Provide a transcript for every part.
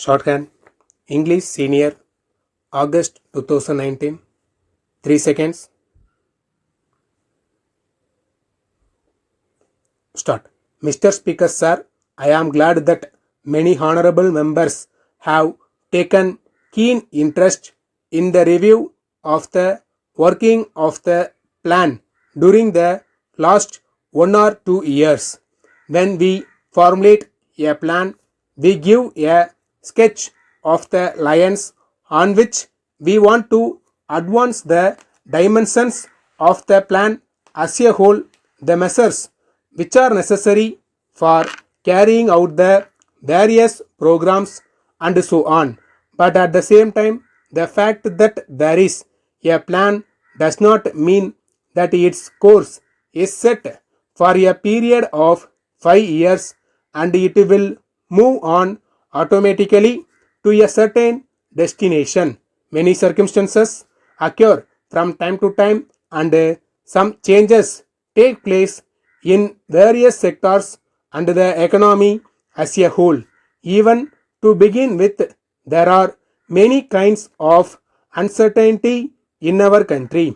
Shorthand, English Senior, August 2019, 3 seconds. Start. Mr. Speaker, sir, I am glad that many honorable members have taken keen interest in the review of the working of the plan during the last 1 or 2 years. When we formulate a plan, we give a sketch of the lines on which we want to advance the dimensions of the plan as a whole, the measures which are necessary for carrying out the various programs and so on. But at the same time, the fact that there is a plan does not mean that its course is set for a period of 5 years and it will move on automatically to a certain destination. Many circumstances occur from time to time and some changes take place in various sectors and the economy as a whole. Even to begin with, there are many kinds of uncertainty in our country.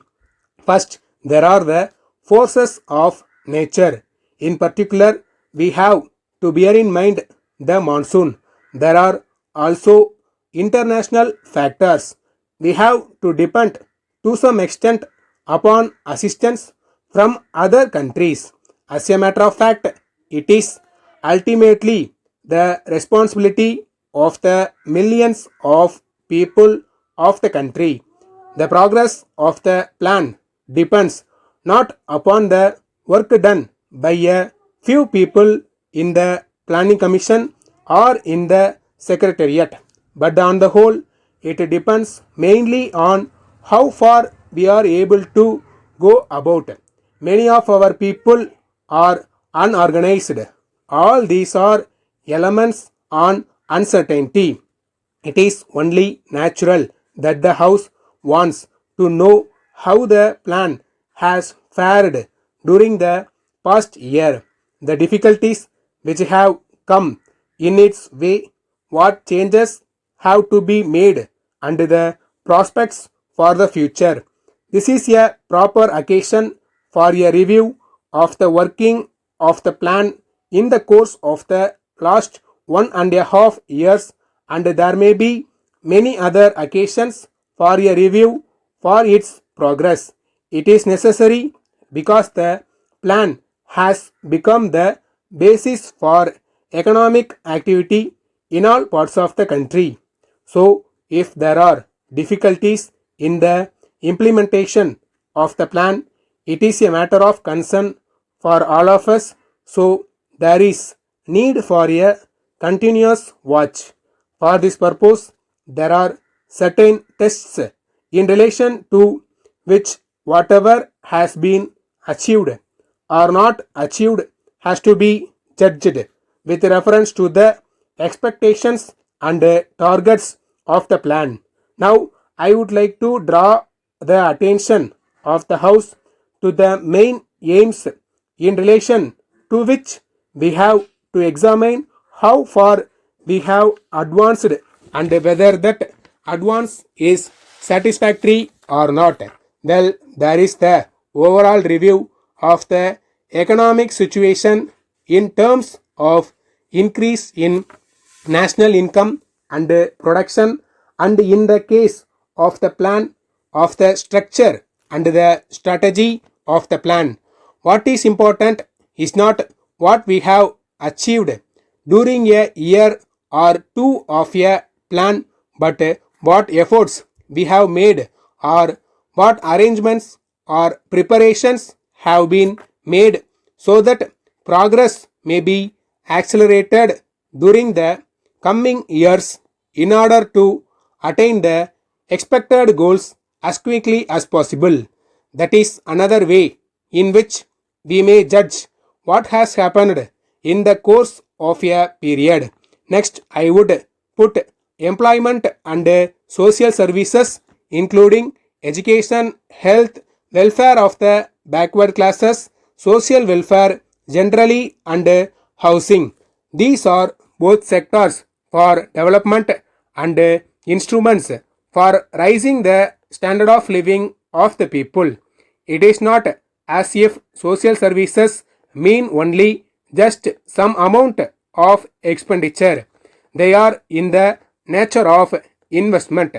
First, there are the forces of nature. In particular, we have to bear in mind the monsoon. There are also international factors. We have to depend to some extent upon assistance from other countries. As a matter of fact, it is ultimately the responsibility of the millions of people of the country. The progress of the plan depends not upon the work done by a few people in the planning commission or in the secretariat, but on the whole it depends mainly on how far we are able to go about. Many of our people are unorganized. All these are elements on uncertainty. It is only natural that the House wants to know how the plan has fared during the past year, the difficulties which have come in its way, what changes have to be made, and the prospects for the future. This is a proper occasion for a review of the working of the plan in the course of the last 1.5 years, and there may be many other occasions for a review for its progress. It is necessary because the plan has become the basis for economic activity in all parts of the country. So, if there are difficulties in the implementation of the plan, it is a matter of concern for all of us. So, there is need for a continuous watch. For this purpose, there are certain tests in relation to which whatever has been achieved or not achieved has to be judged with reference to the expectations and targets of the plan. Now, I would like to draw the attention of the House to the main aims in relation to which we have to examine how far we have advanced and whether that advance is satisfactory or not. Well, there is the overall review of the economic situation in terms of increase in national income and production, and in the case of the plan of the structure and the strategy of the plan. What is important is not what we have achieved during a year or two of a plan, but what efforts we have made or what arrangements or preparations have been made so that progress may be accelerated during the coming years in order to attain the expected goals as quickly as possible. That is another way in which we may judge what has happened in the course of a period. Next, I would put employment and social services, including education, health, welfare of the backward classes, social welfare generally, and housing. These are both sectors for development and instruments for raising the standard of living of the people. It is not as if social services mean only just some amount of expenditure. They are in the nature of investment.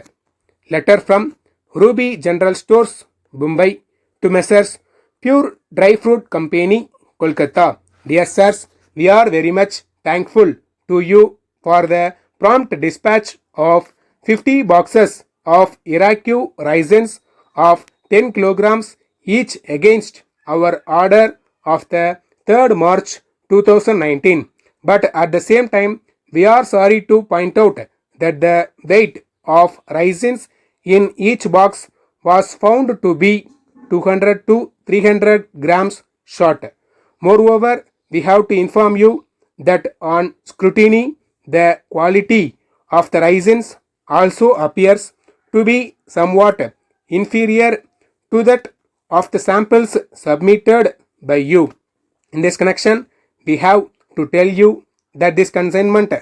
Letter from Ruby General Stores, Mumbai, to Messrs. Pure Dry Fruit Company, Kolkata. Dear sirs, we are very much thankful to you for the prompt dispatch of 50 boxes of Iraqi raisins of 10 kilograms each against our order of the 3rd March 2019. But at the same time, we are sorry to point out that the weight of raisins in each box was found to be 200 to 300 grams short. Moreover, we have to inform you that on scrutiny, the quality of the raisins also appears to be somewhat inferior to that of the samples submitted by you. In this connection, we have to tell you that this consignment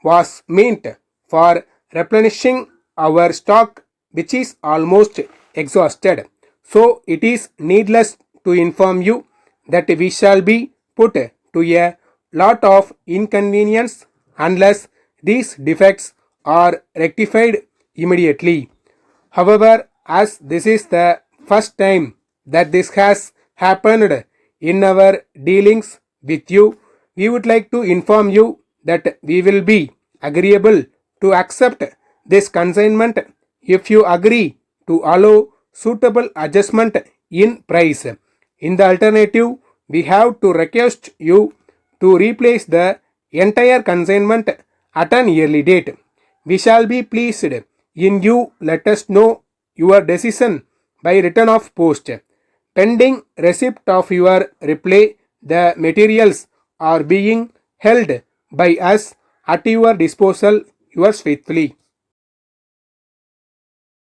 was meant for replenishing our stock, which is almost exhausted. So it is needless to inform you that we shall be put to a lot of inconvenience unless these defects are rectified immediately. However, as this is the first time that this has happened in our dealings with you, we would like to inform you that we will be agreeable to accept this consignment if you agree to allow suitable adjustment in price. In the alternative, we have to request you to replace the entire consignment at an early date. We shall be pleased in you let us know your decision by return of post. Pending receipt of your reply, the materials are being held by us at your disposal. Yours faithfully.